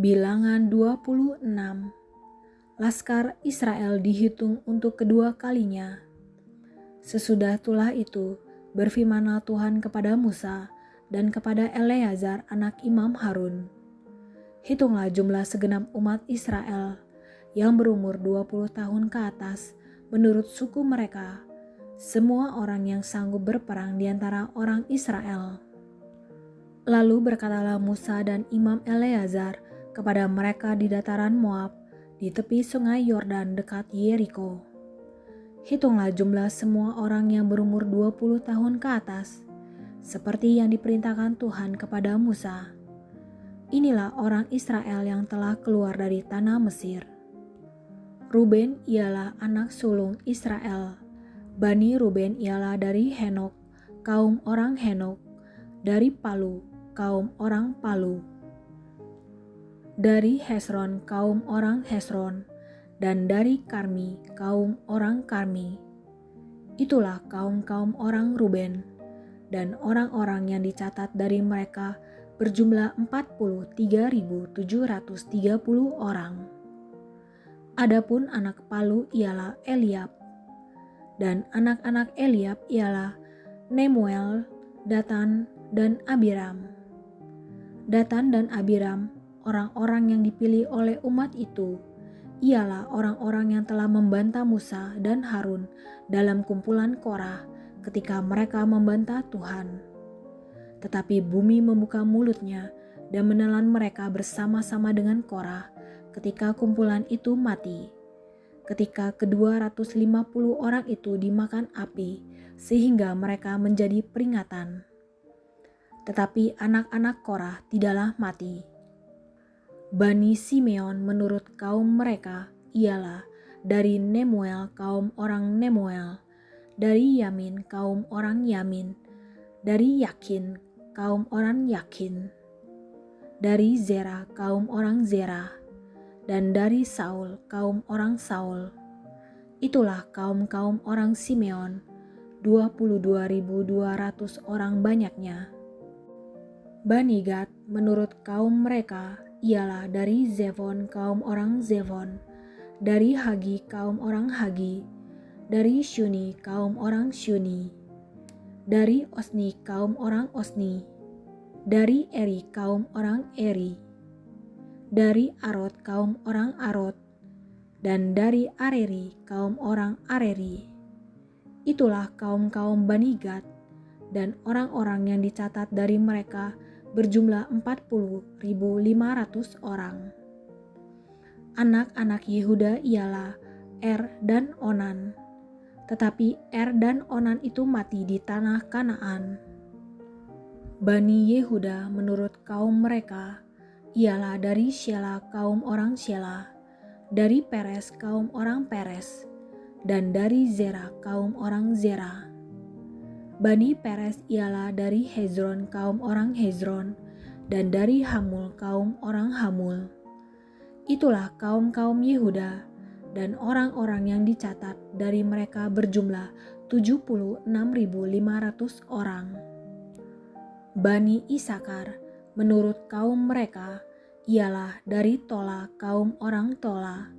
Bilangan 26. Laskar Israel dihitung untuk kedua kalinya. Sesudah tulah itu, berfirmanlah Tuhan kepada Musa dan kepada Eleazar anak Imam Harun. Hitunglah jumlah segenap umat Israel yang berumur 20 tahun ke atas menurut suku mereka, semua orang yang sanggup berperang di antara orang Israel. Lalu berkatalah Musa dan Imam Eleazar kepada mereka di dataran Moab, di tepi sungai Yordan dekat Yeriko. Hitunglah jumlah semua orang yang berumur 20 tahun ke atas, seperti yang diperintahkan Tuhan kepada Musa. Inilah orang Israel yang telah keluar dari tanah Mesir. Ruben ialah anak sulung Israel. Bani Ruben ialah dari Henok, kaum orang Henok, dari Palu, kaum orang Palu, dari Hesron, kaum orang Hesron, dan dari Karmi, kaum orang Karmi. Itulah kaum-kaum orang Ruben, dan orang-orang yang dicatat dari mereka berjumlah 43.730 orang. Adapun anak Palu ialah Eliab, dan anak-anak Eliab ialah Nemuel, Datan, dan Abiram. Datan dan Abiram, orang-orang yang dipilih oleh umat itu, ialah orang-orang yang telah membantah Musa dan Harun dalam kumpulan Korah ketika mereka membantah Tuhan. Tetapi bumi membuka mulutnya dan menelan mereka bersama-sama dengan Korah ketika kumpulan itu mati. Ketika ke-250 orang itu dimakan api sehingga mereka menjadi peringatan. Tetapi anak-anak Korah tidaklah mati. Bani Simeon menurut kaum mereka ialah dari Nemuel kaum orang Nemuel, dari Yamin kaum orang Yamin, dari Yakin kaum orang Yakin, dari Zerah kaum orang Zerah, dan dari Saul kaum orang Saul. Itulah kaum-kaum orang Simeon, 22.200 orang banyaknya. Bani Gad menurut kaum mereka ialah dari Zevon kaum orang Zevon, dari Hagi kaum orang Hagi, dari Syuni kaum orang Syuni, dari Osni kaum orang Osni, dari Eri kaum orang Eri, dari Arod kaum orang Arod, dan dari Areri kaum orang Areri. Itulah kaum-kaum Bani Gad, dan orang-orang yang dicatat dari mereka berjumlah 40.500 orang. Anak-anak Yehuda ialah Er dan Onan, tetapi Er dan Onan itu mati di tanah Kanaan. Bani Yehuda menurut kaum mereka ialah dari Shela kaum orang Shela, dari Peres kaum orang Peres, dan dari Zerah kaum orang Zerah. Bani Peres ialah dari Hezron kaum orang Hezron, dan dari Hamul kaum orang Hamul. Itulah kaum-kaum Yehuda, dan orang-orang yang dicatat dari mereka berjumlah 76.500 orang. Bani Isakar menurut kaum mereka ialah dari Tola kaum orang Tola,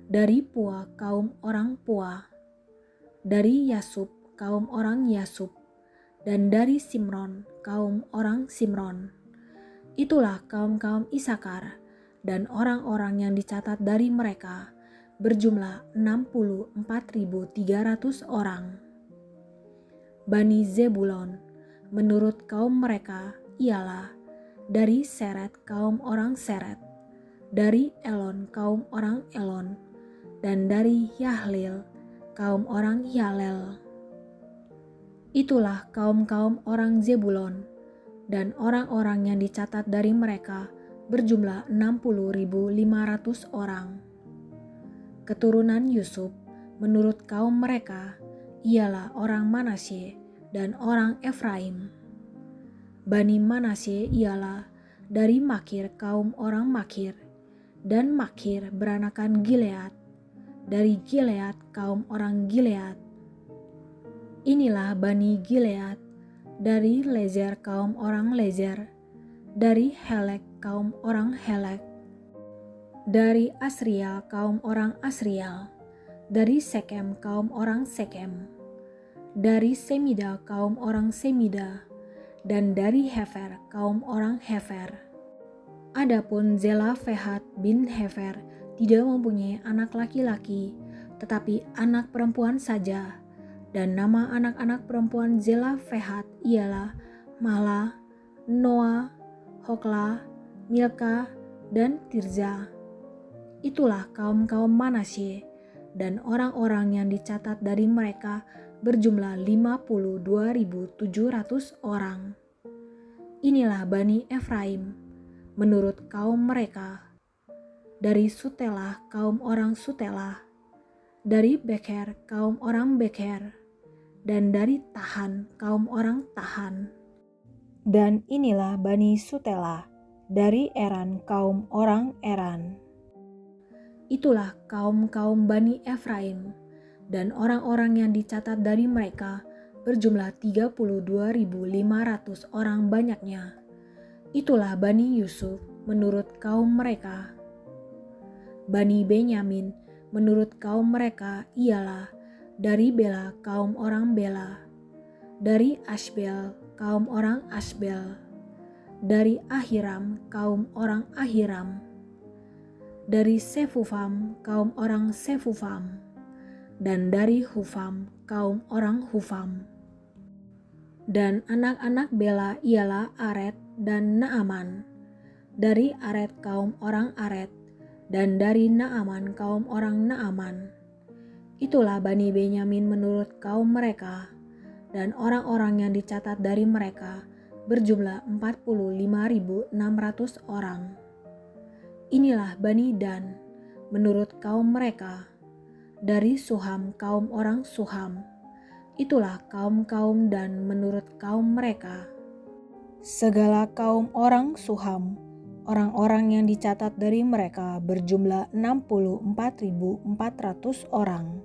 dari Pua kaum orang Pua, dari Yasub kaum orang Yasub, dan dari Simron kaum orang Simron. Itulah kaum-kaum Isakar, dan orang-orang yang dicatat dari mereka berjumlah 64.300 orang. Bani Zebulon menurut kaum mereka ialah dari Seret kaum orang Seret, dari Elon kaum orang Elon, dan dari Yahlil kaum orang Yalel. Itulah kaum-kaum orang Zebulon, dan orang-orang yang dicatat dari mereka berjumlah 60.500 orang. Keturunan Yusuf menurut kaum mereka ialah orang Manasye dan orang Efraim. Bani Manasye ialah dari Makir kaum orang Makir, dan Makir beranakan Gilead, dari Gilead kaum orang Gilead. Inilah Bani Gilead, dari Lezer kaum orang Lezer, dari Helek kaum orang Helek, dari Asriel kaum orang Asriel, dari Sekem kaum orang Sekem, dari Semida kaum orang Semida, dan dari Hefer kaum orang Hefer. Adapun Zelafehat bin Hefer tidak mempunyai anak laki-laki, tetapi anak perempuan saja. Dan nama anak-anak perempuan Zelafehat ialah Mahla, Noa, Hokla, Milka, dan Tirza. Itulah kaum-kaum Manasye, dan orang-orang yang dicatat dari mereka berjumlah 52.700 orang. Inilah Bani Efraim menurut kaum mereka. Dari Sutelah kaum orang Sutelah, dari Beker kaum orang Beker, dan dari Tahan kaum orang Tahan. Dan inilah Bani Sutelah dari Eran kaum orang Eran. Itulah kaum-kaum Bani Efraim, dan orang-orang yang dicatat dari mereka berjumlah 32.500 orang banyaknya. Itulah Bani Yusuf menurut kaum mereka. Bani Benyamin menurut kaum mereka ialah dari Bela kaum orang Bela, dari Asbel kaum orang Asbel, dari Ahiram kaum orang Ahiram, dari Sefufam kaum orang Sefufam, dan dari Hufam kaum orang Hufam. Dan anak-anak Bela ialah Aret dan Naaman, dari Aret kaum orang Aret, dan dari Naaman kaum orang Naaman. Itulah Bani Benyamin menurut kaum mereka, dan orang-orang yang dicatat dari mereka berjumlah 45.600 orang. Inilah Bani Dan menurut kaum mereka, dari Suham kaum orang Suham. Itulah kaum-kaum Dan menurut kaum mereka. Segala kaum orang Suham, orang-orang yang dicatat dari mereka berjumlah 64.400 orang.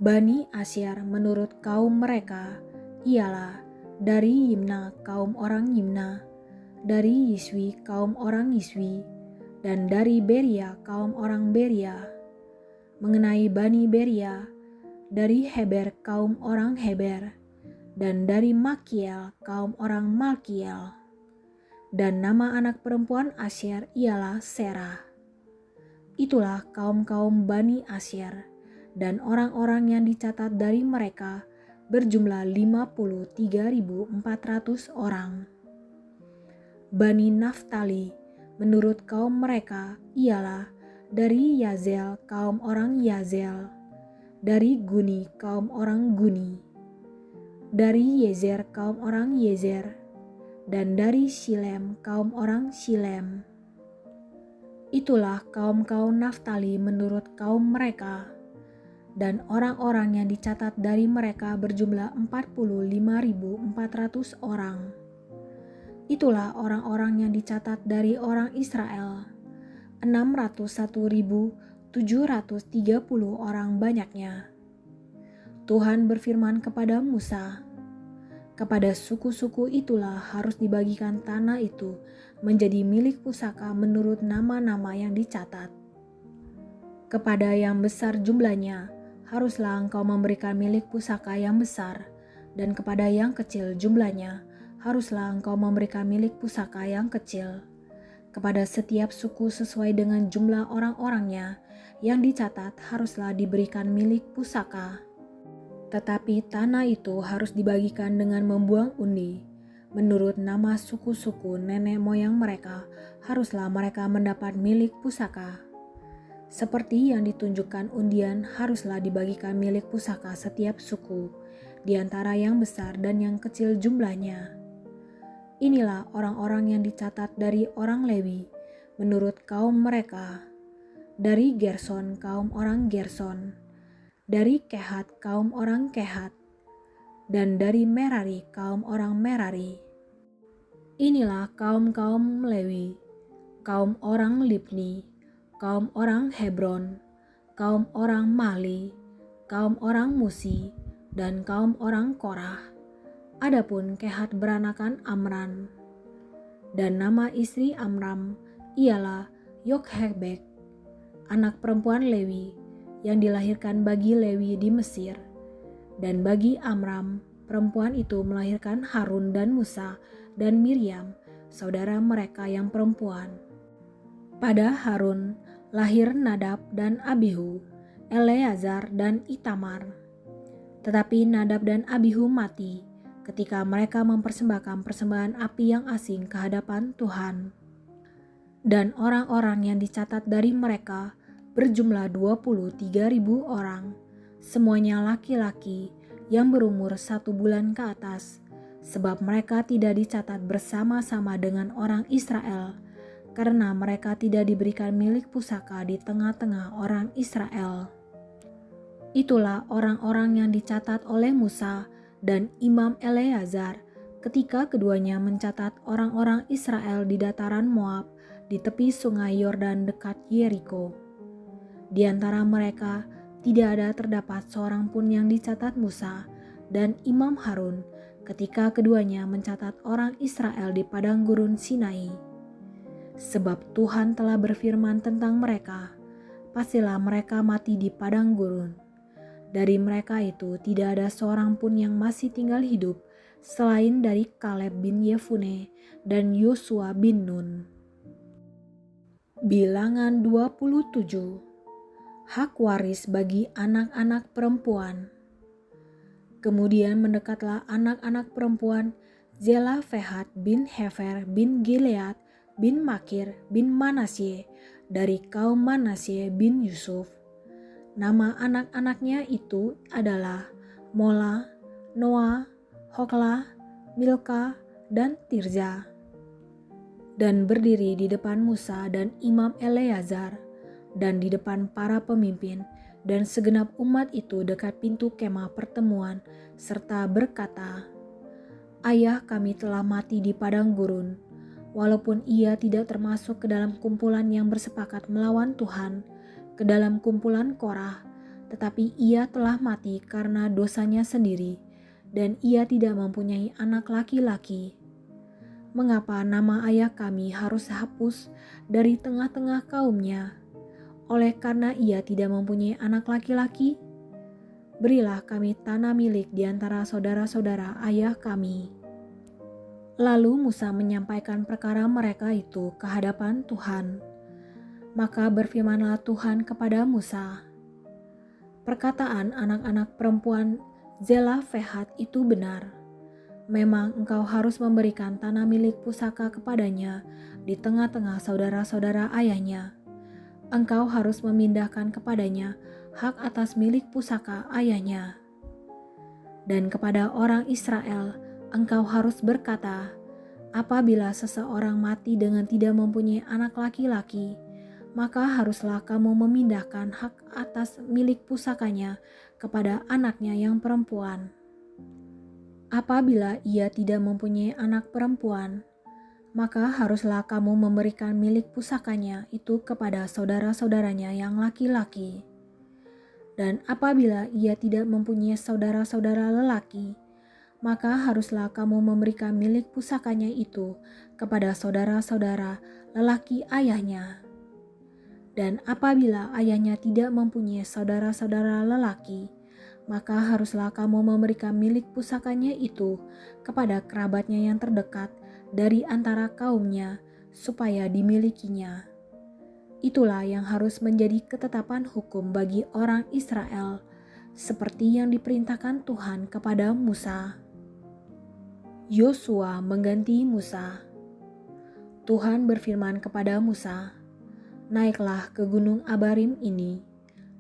Bani Asyar menurut kaum mereka ialah dari Yimna kaum orang Yimna, dari Yiswi kaum orang Yiswi, dan dari Beria kaum orang Beria. Mengenai Bani Beria, dari Heber kaum orang Heber, dan dari Makiel kaum orang Malkiel. Dan nama anak perempuan Asyar ialah Serah. Itulah kaum-kaum Bani Asyar, dan orang-orang yang dicatat dari mereka berjumlah 53.400 orang. Bani Naftali menurut kaum mereka ialah dari Yazel kaum orang Yazel, dari Guni kaum orang Guni, dari Yezer kaum orang Yezer, dan dari Shilem kaum orang Shilem. Itulah kaum-kaum Naftali menurut kaum mereka, dan orang-orang yang dicatat dari mereka berjumlah 45.400 orang. Itulah orang-orang yang dicatat dari orang Israel, 601.730 orang banyaknya. Tuhan berfirman kepada Musa, kepada suku-suku itulah harus dibagikan tanah itu menjadi milik pusaka menurut nama-nama yang dicatat. Kepada yang besar jumlahnya, haruslah engkau memberikan milik pusaka yang besar, dan kepada yang kecil jumlahnya, haruslah engkau memberikan milik pusaka yang kecil. Kepada setiap suku sesuai dengan jumlah orang-orangnya yang dicatat haruslah diberikan milik pusaka. Tetapi tanah itu harus dibagikan dengan membuang undi. Menurut nama suku-suku nenek moyang mereka, haruslah mereka mendapat milik pusaka. Seperti yang ditunjukkan undian, haruslah dibagikan milik pusaka setiap suku, di antara yang besar dan yang kecil jumlahnya. Inilah orang-orang yang dicatat dari orang Lewi, menurut kaum mereka. Dari Gerson kaum orang Gerson, dari Kehat kaum orang Kehat, dan dari Merari kaum orang Merari. Inilah kaum-kaum Lewi, kaum orang Libni, kaum orang Hebron, kaum orang Mahli, kaum orang Musi, dan kaum orang Korah, Adapun Kehat beranakan Amran. Dan nama istri Amram ialah Yokhebed, anak perempuan Lewi, yang dilahirkan bagi Lewi di Mesir. Dan bagi Amram, perempuan itu melahirkan Harun dan Musa dan Miriam, saudara mereka yang perempuan. Pada Harun lahir Nadab dan Abihu, Eleazar dan Itamar. Tetapi Nadab dan Abihu mati ketika mereka mempersembahkan persembahan api yang asing ke hadapan Tuhan. Dan orang-orang yang dicatat dari mereka berjumlah 23.000 orang, semuanya laki-laki yang berumur 1 bulan ke atas, sebab mereka tidak dicatat bersama-sama dengan orang Israel, karena mereka tidak diberikan milik pusaka di tengah-tengah orang Israel. Itulah orang-orang yang dicatat oleh Musa dan Imam Eleazar ketika keduanya mencatat orang-orang Israel di dataran Moab di tepi sungai Yordan dekat Yeriko. Di antara mereka tidak ada terdapat seorang pun yang dicatat Musa dan Imam Harun ketika keduanya mencatat orang Israel di padang gurun Sinai. Sebab Tuhan telah berfirman tentang mereka, pastilah mereka mati di padang gurun. Dari mereka itu tidak ada seorang pun yang masih tinggal hidup selain dari Kaleb bin Yefune dan Yosua bin Nun. Bilangan 27. Hak waris bagi anak-anak perempuan. Kemudian mendekatlah anak-anak perempuan Zelafehat bin Hefer bin Gilead bin Makir bin Manasye dari kaum Manasye bin Yusuf. Nama anak-anaknya itu adalah Mola, Noah, Hoklah, Milka, dan Tirza. Dan berdiri di depan Musa dan Imam Eleazar, dan di depan para pemimpin dan segenap umat itu dekat pintu kemah pertemuan, serta berkata, "Ayah kami telah mati di padang gurun, walaupun ia tidak termasuk ke dalam kumpulan yang bersepakat melawan Tuhan, ke dalam kumpulan Korah, tetapi ia telah mati karena dosanya sendiri, dan ia tidak mempunyai anak laki-laki. Mengapa nama ayah kami harus hapus dari tengah-tengah kaumnya? Oleh karena ia tidak mempunyai anak laki-laki? Berilah kami tanah milik di antara saudara-saudara ayah kami." Lalu Musa menyampaikan perkara mereka itu ke hadapan Tuhan. Maka berfirmanlah Tuhan kepada Musa, "Perkataan anak-anak perempuan Zelafehat itu benar. Memang engkau harus memberikan tanah milik pusaka kepadanya di tengah-tengah saudara-saudara ayahnya. Engkau harus memindahkan kepadanya hak atas milik pusaka ayahnya. Dan kepada orang Israel engkau harus berkata, apabila seseorang mati dengan tidak mempunyai anak laki-laki, maka haruslah kamu memindahkan hak atas milik pusakanya kepada anaknya yang perempuan. Apabila ia tidak mempunyai anak perempuan, maka haruslah kamu memberikan milik pusakanya itu kepada saudara-saudaranya yang laki-laki. Dan apabila ia tidak mempunyai saudara-saudara lelaki, maka haruslah kamu memberikan milik pusakanya itu kepada saudara-saudara lelaki ayahnya. Dan apabila ayahnya tidak mempunyai saudara-saudara lelaki, maka haruslah kamu memberikan milik pusakanya itu kepada kerabatnya yang terdekat dari antara kaumnya, supaya dimilikinya. Itulah yang harus menjadi ketetapan hukum bagi orang Israel, seperti yang diperintahkan Tuhan kepada Musa. Yosua mengganti Musa. Tuhan berfirman kepada Musa, "Naiklah ke gunung Abarim ini,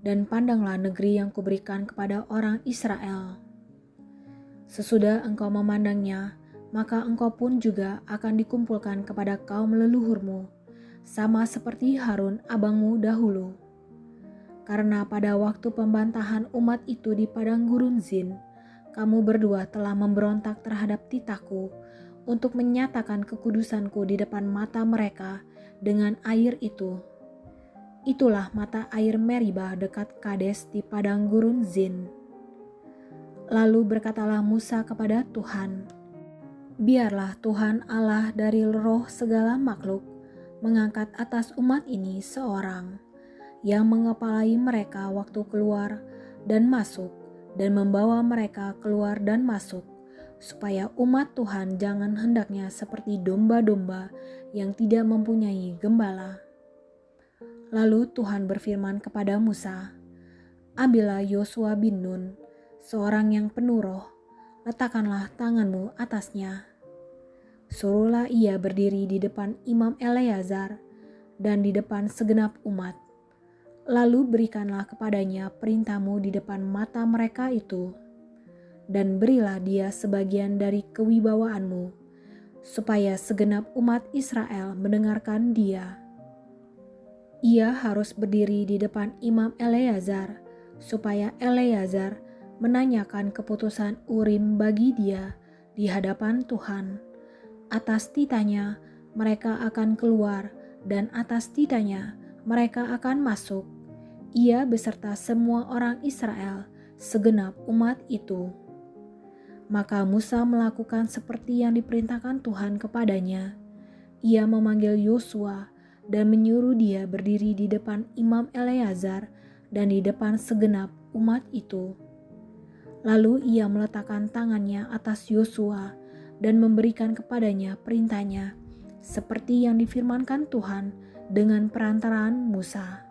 dan pandanglah negeri yang kuberikan kepada orang Israel. Sesudah engkau memandangnya, maka engkau pun juga akan dikumpulkan kepada kaum leluhurmu, sama seperti Harun abangmu dahulu. Karena pada waktu pembantahan umat itu di padang gurun Zin, kamu berdua telah memberontak terhadap titahku untuk menyatakan kekudusanku di depan mata mereka dengan air itu. Itulah mata air Meribah dekat Kades di padang gurun Zin. Lalu berkatalah Musa kepada Tuhan, "Biarlah Tuhan Allah dari roh segala makhluk mengangkat atas umat ini seorang, yang mengepalai mereka waktu keluar dan masuk, dan membawa mereka keluar dan masuk, supaya umat Tuhan jangan hendaknya seperti domba-domba yang tidak mempunyai gembala." Lalu Tuhan berfirman kepada Musa, "Ambillah Yosua bin Nun, seorang yang penuh roh, letakkanlah tanganmu atasnya. Suruhlah ia berdiri di depan Imam Eleazar dan di depan segenap umat. Lalu berikanlah kepadanya perintahmu di depan mata mereka itu, dan berilah dia sebagian dari kewibawaanmu, supaya segenap umat Israel mendengarkan dia. Ia harus berdiri di depan Imam Eleazar, supaya Eleazar menanyakan keputusan Urim bagi dia di hadapan Tuhan. Atas titanya mereka akan keluar, dan atas titanya mereka akan masuk, ia beserta semua orang Israel, segenap umat itu." Maka Musa melakukan seperti yang diperintahkan Tuhan kepadanya. Ia memanggil Yosua dan menyuruh dia berdiri di depan Imam Eleazar dan di depan segenap umat itu. Lalu ia meletakkan tangannya atas Yosua dan memberikan kepadanya perintahnya, seperti yang difirmankan Tuhan dengan perantaraan Musa.